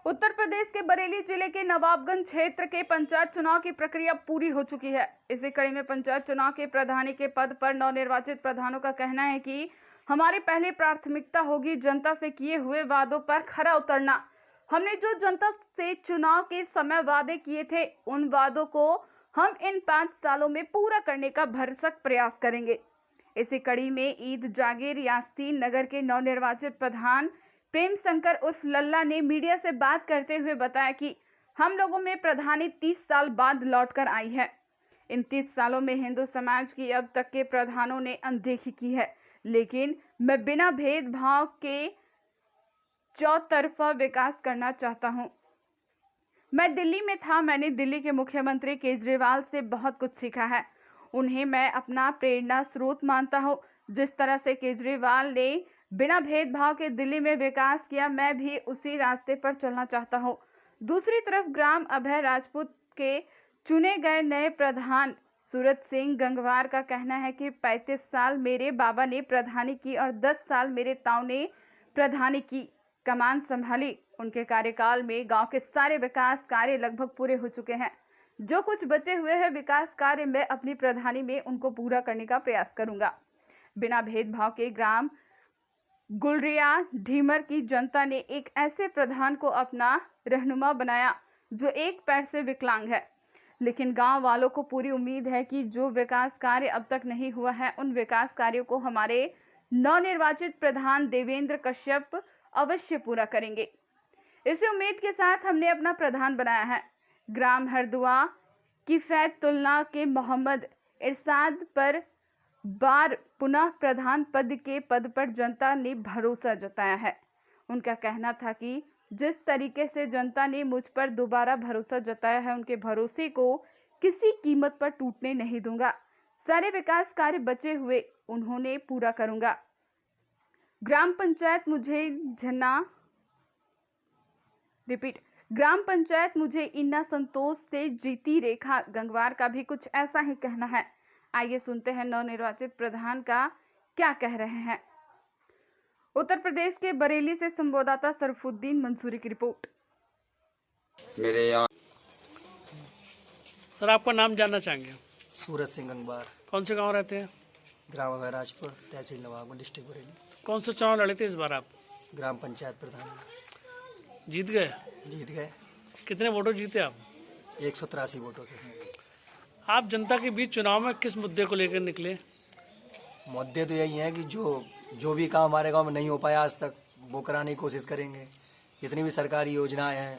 उत्तर प्रदेश के बरेली जिले के नवाबगंज क्षेत्र के पंचायत चुनाव की प्रक्रिया पूरी हो चुकी है। इसी कड़ी में पंचायत चुनाव के प्रधानी के पद पर नवनिर्वाचित प्रधानों का कहना है कि हमारी पहली प्राथमिकता होगी जनता से किए हुए वादों पर खरा उतरना। हमने जो जनता से चुनाव के समय वादे किए थे, उन वादों को हम इन 5 सालों में पूरा करने का भरसक प्रयास करेंगे। इसी कड़ी में ईद जागीर यासीन नगर के नवनिर्वाचित प्रधान प्रेम शंकर उर्फ लल्ला ने मीडिया से बात करते हुए बताया कि हम लोगों में प्रधानी 30 साल बाद लौटकर आई है। इन 30 सालों में हिंदू समाज की अब तक के प्रधानों ने अनदेखी की है, लेकिन मैं बिना भेदभाव के चौतरफा विकास करना चाहता हूं। मैं दिल्ली में था, मैंने दिल्ली के मुख्यमंत्री केजरीवाल से बहुत कुछ सीखा है। उन्हें मैं अपना प्रेरणा स्रोत मानता हूं। जिस तरह से केजरीवाल ने बिना भेदभाव के दिल्ली में विकास किया, मैं भी उसी रास्ते पर चलना चाहता हूं। दूसरी तरफ ग्राम अभय राजपूत के चुने गए नए प्रधान सूरत सिंह गंगवार का कहना है कि 35 साल मेरे बाबा ने प्रधानी की और 10 साल मेरे ताऊ ने प्रधानी की कमान संभाली। उनके कार्यकाल में गांव के सारे विकास कार्य लगभग पूरे हो चुके हैं। जो कुछ बचे हुए हैं विकास कार्य मैं अपनी प्रधानी में उनको पूरा करने का प्रयास करूंगा। बिना भेदभाव के ग्राम गुलरिया ढीमर की जनता ने एक ऐसे प्रधान को अपना रहनुमा बनाया जो एक पैर से विकलांग है, लेकिन गांव वालों को पूरी उम्मीद है कि जो विकास कार्य अब तक नहीं हुआ है, उन विकास कार्यों को हमारे नवनिर्वाचित प्रधान देवेंद्र कश्यप अवश्य पूरा करेंगे। इसी उम्मीद के साथ हमने अपना प्रधान बनाया है। ग्राम हरदुआ किफैतुल्लाह के मोहम्मद इरशाद पर बार पुनः प्रधान पद के पद पर जनता ने भरोसा जताया है। उनका कहना था कि जिस तरीके से जनता ने मुझ पर दोबारा भरोसा जताया है, उनके भरोसे को किसी कीमत पर टूटने नहीं दूंगा। सारे विकास कार्य बचे हुए उन्होंने पूरा करूंगा। ग्राम पंचायत मुझे इन्ना संतोष से जीती। रेखा गंगवार का भी कुछ ऐसा ही कहना है। आइए सुनते हैं नवनिर्वाचित प्रधान का क्या कह रहे हैं। उत्तर प्रदेश के बरेली से संवाददाता सरफुद्दीन मंसूरी की रिपोर्ट। मेरे यहाँ सर, आपका नाम जानना चाहेंगे? सूरत सिंह गंगवार। कौन से गांव रहते हैं? ग्राम अभय राजपुर, तहसील नवाबगंज, डिस्ट्रिक्ट बरेली। कौन सा चुनाव लड़े थे इस बार आप? ग्राम पंचायत प्रधान। जीत गए? जीत गए। कितने वोटों जीते आप? 183 वोटों से। आप जनता के बीच चुनाव में किस मुद्दे को लेकर निकले? मुद्दे तो यही हैं कि जो भी काम हमारे गांव में नहीं हो पाया आज तक, वो कराने की कोशिश करेंगे। जितनी भी सरकारी योजनाएं हैं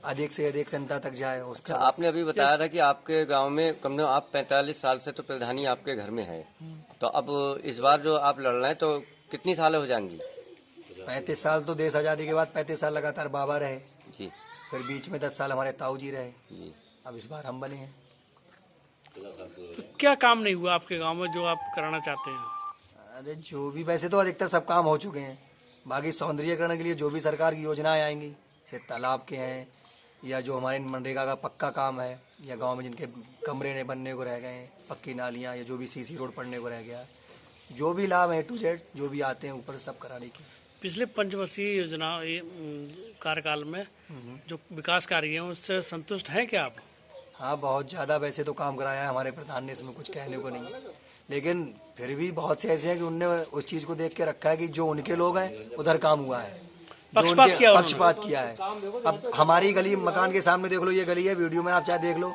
अधिक से अधिक जनता तक जाए उसका। आपने अभी बताया था कि आपके गांव में कम से कम आप 45 साल से तो प्रधानी आपके घर में है, तो अब इस बार जो आप लड़ रहे हैं तो कितनी साल हो जाएंगी? 35 साल तो देश आज़ादी के बाद 35 साल लगातार बाबा रहे जी, फिर बीच में 10 साल हमारे ताऊ जी रहे जी। अब इस बार हम बने हैं। तो क्या काम नहीं हुआ आपके गांव में जो आप कराना चाहते हैं? अरे जो भी, वैसे तो अधिकतर सब काम हो चुके हैं। बाकी सौंदर्यीकरण के लिए जो भी सरकार की योजनाएं आएंगी, जैसे तालाब के हैं या जो हमारे मनरेगा का पक्का काम है, या गांव में जिनके कमरे ने बनने को रह गए हैं, पक्की नालियां या जो भी सीसी रोड पड़ने को रह गया, जो भी लाभ है टू जेड जो भी आते हैं ऊपर सब कराने की। पिछले पंचवर्षीय योजना कार्यकाल में जो विकास कार्य हैं उससे संतुष्ट हैं क्या आप? हाँ, बहुत ज़्यादा वैसे तो काम कराया है हमारे प्रधान ने, इसमें कुछ कहने को नहीं, लेकिन फिर भी बहुत से ऐसे हैं कि उनने उस चीज़ को देख के रखा है कि जो उनके लोग हैं उधर काम हुआ है, पक्षपात किया है। अब हमारी गली मकान के सामने देख लो, ये गली है, वीडियो में आप चाहे देख लो,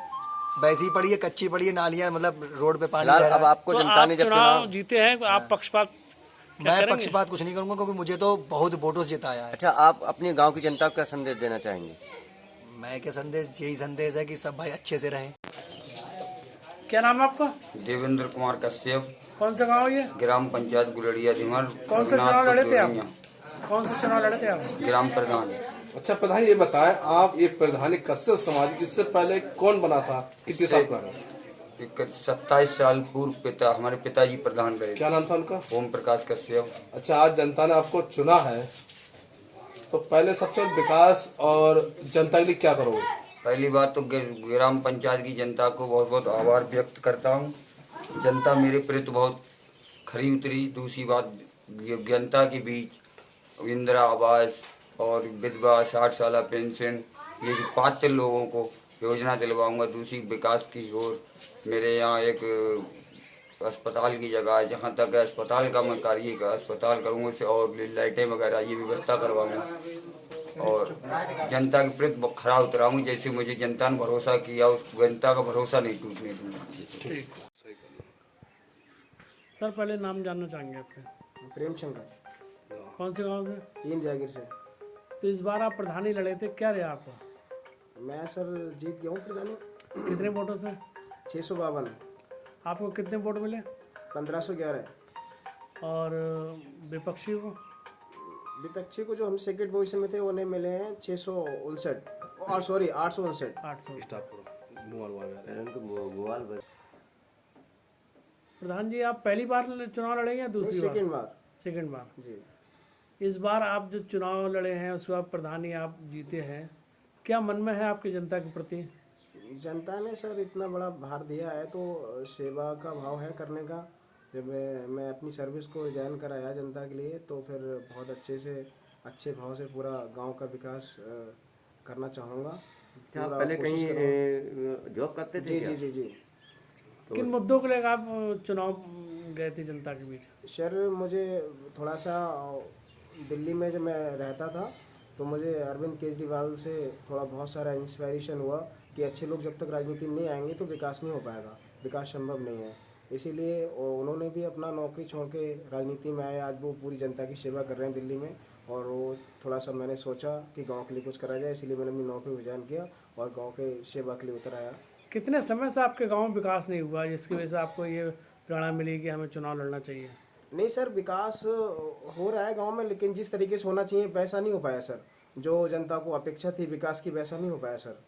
वैसी पड़ी है, कच्ची पड़ी है, नालियाँ, मतलब रोड पे पानी बह रहा है। अब आपको जनता ने जब चुनाव जीते हैं, आप पक्षपात मैं पक्षपात कुछ नहीं करूंगा क्योंकि मुझे तो बहुत वोटों से जिताया है। अच्छा, आप अपने गांव की जनता को क्या संदेश देना चाहेंगे? मैं क्या संदेश, यही संदेश है कि सब भाई अच्छे से रहें। क्या नाम है आपका? देवेंद्र कुमार कश्यप। कौन सा गाँव ये? ग्राम पंचायत गुलड़िया ढीमर। कौन सा चुनाव लड़े थे आप? कौन सा चुनाव लड़े थे आप? ग्राम प्रधान। अच्छा प्रधान, ये बताएं आप एक प्रधान कश्यप समाज, इससे पहले कौन बना था, कितने साल पहले? 27 साल पूर्व हमारे पिताजी प्रधान रहे। क्या नाम था उनका? ओम प्रकाश कश्यप। अच्छा, आज जनता ने आपको चुना है, तो पहले सबसे विकास और जनता के लिए क्या करोगे? पहली बात तो ग्राम पंचायत की जनता को बहुत बहुत आभार व्यक्त करता हूँ। जनता मेरे प्रति बहुत खरी उतरी। दूसरी बात, जनता के बीच इंदिरा आवास और विधवा 60 साल पेंशन, ये जो पात्र लोगों को योजना दिलवाऊंगा। दूसरी विकास की ओर मेरे यहाँ एक अस्पताल की जगह है, जहाँ तक अस्पताल का मैं कार्य का अस्पताल करूँगा उसे, और लाइटें वगैरह ये व्यवस्था करवाऊंगा। और जनता के प्रति खरा उतराऊंगा, जैसे मुझे जनता ने भरोसा किया उस जनता का भरोसा नहीं टूटने दूंगा। ठीक। सर पहले नाम जानना चाहेंगे आपके? प्रेम शंकर, कौन से गांव से? तीन जागीर से। तो इस बार आप प्रधानी लड़े थे, क्या रहा आपका? मैं सर जीत गया हूँ प्रधानी। कितने वोटों से? 652। आपको कितने वोट मिले? 1511। और विपक्षी को? विपक्षी को जो हम सेकेंड पोजीशन में थे उन्हें मिले हैं 659, और सॉरी 859। 800। प्रधान जी, आप पहली बार चुनाव लड़े या दूसरी बार? सेकेंड बार। सेकेंड बार। जी। इस बार आप जो चुनाव लड़े हैं उसके बाद प्रधानी आप जीते हैं, क्या मन में है आपकी जनता के प्रति? जनता ने सर इतना बड़ा भार दिया है तो सेवा का भाव है करने का। जब मैं अपनी सर्विस को रिजाइन कराया जनता के लिए तो फिर बहुत अच्छे भाव से पूरा गांव का विकास करना चाहूँगा। क्या आप पहले कहीं जॉब करते थे? जी जी जी जी। किन मुद्दों को लेकर आप चुनाव गए थे जनता के बीच? सर मुझे थोड़ा सा दिल्ली में जब मैं रहता था तो मुझे अरविंद केजरीवाल से थोड़ा बहुत सारा इंस्पायरेशन हुआ कि अच्छे लोग जब तक राजनीति में नहीं आएंगे तो विकास नहीं हो पाएगा, विकास संभव नहीं है। इसीलिए उन्होंने भी अपना नौकरी छोड़ के राजनीति में आए। आज वो पूरी जनता की सेवा कर रहे हैं दिल्ली में, और वो थोड़ा सा मैंने सोचा कि गांव के लिए कुछ करा जाए, इसलिए मैंने अपनी नौकरी रिजाइन किया और गांव के सेवा के लिए उतर आया। कितने समय से आपके गांव में विकास नहीं हुआ जिसकी वजह से आपको ये प्रेरणा मिली कि हमें चुनाव लड़ना चाहिए? नहीं सर, विकास हो रहा है गांव में, लेकिन जिस तरीके से होना चाहिए वैसा नहीं हो पाया सर। जो जनता को अपेक्षा थी विकास की वैसा नहीं हो पाया सर।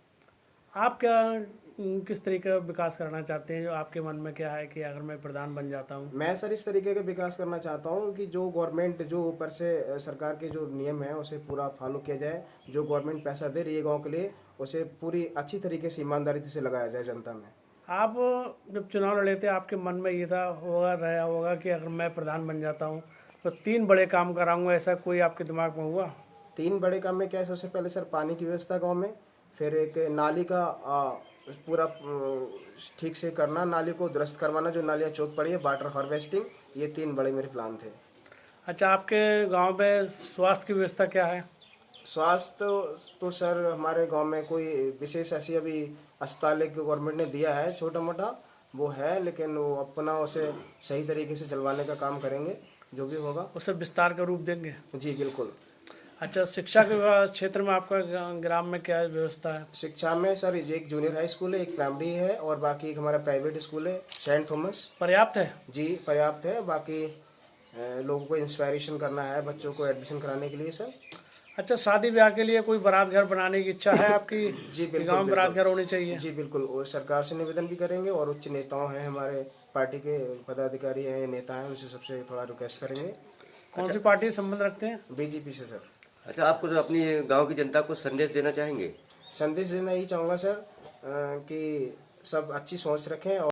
आप क्या किस तरीके का विकास करना चाहते हैं? जो आपके मन में क्या है कि अगर मैं प्रधान बन जाता हूँ? मैं सर इस तरीके का विकास करना चाहता हूँ कि जो गवर्नमेंट जो ऊपर से सरकार के जो नियम है उसे पूरा फॉलो किया जाए। जो गवर्नमेंट पैसा दे रही है गाँव के लिए उसे पूरी अच्छी तरीके से ईमानदारी से लगाया जाए जनता में। आप जब चुनाव लड़े थे आपके मन में ये था रहा होगा कि अगर मैं प्रधान बन जाता हूँ तो 3 बड़े काम कराऊंगा, ऐसा कोई आपके दिमाग में हुआ? 3 बड़े काम में क्या है? सबसे पहले सर पानी की व्यवस्था गांव में, फिर एक नाली का पूरा ठीक से करना, नाली को दुरुस्त करवाना, जो नालियाँ चौक पड़ी है, वाटर हार्वेस्टिंग, ये 3 बड़े मेरे प्लान थे। अच्छा, आपके गांव में स्वास्थ्य की व्यवस्था क्या है? स्वास्थ्य तो सर हमारे गांव में कोई विशेष ऐसी अभी अस्पताल एक गवर्नमेंट ने दिया है, छोटा मोटा वो है, लेकिन वो अपना उसे सही तरीके से चलवाने का काम करेंगे जो भी होगा। उसे विस्तार का रूप देंगे? जी बिल्कुल। अच्छा, शिक्षा के क्षेत्र में आपका ग्राम में क्या व्यवस्था है? शिक्षा में सर एक जूनियर हाई स्कूल है, एक प्राइमरी है, और बाकी एक हमारा प्राइवेट स्कूल है सेंट थॉमस। पर्याप्त है? जी पर्याप्त है। बाकी लोगों को इंस्पायरेशन करना है बच्चों को एडमिशन कराने के लिए सर। अच्छा, शादी ब्याह के लिए कोई बारात घर बनाने की इच्छा है आपकी? जी बिल्कुल, गांव में बारात घर होनी चाहिए? जी बिल्कुल, और सरकार से निवेदन भी करेंगे, और उच्च नेताओं हैं हमारे पार्टी के पदाधिकारी हैं, नेता हैं, उनसे सबसे थोड़ा रिक्वेस्ट करेंगे। कौन सी पार्टी से संबंध रखते हैं? बीजेपी से सर। अच्छा, आप कुछ अपनी गांव की जनता को संदेश देना चाहेंगे? संदेश देना यही चाहूँगा सर कि सब अच्छी सोच रखें और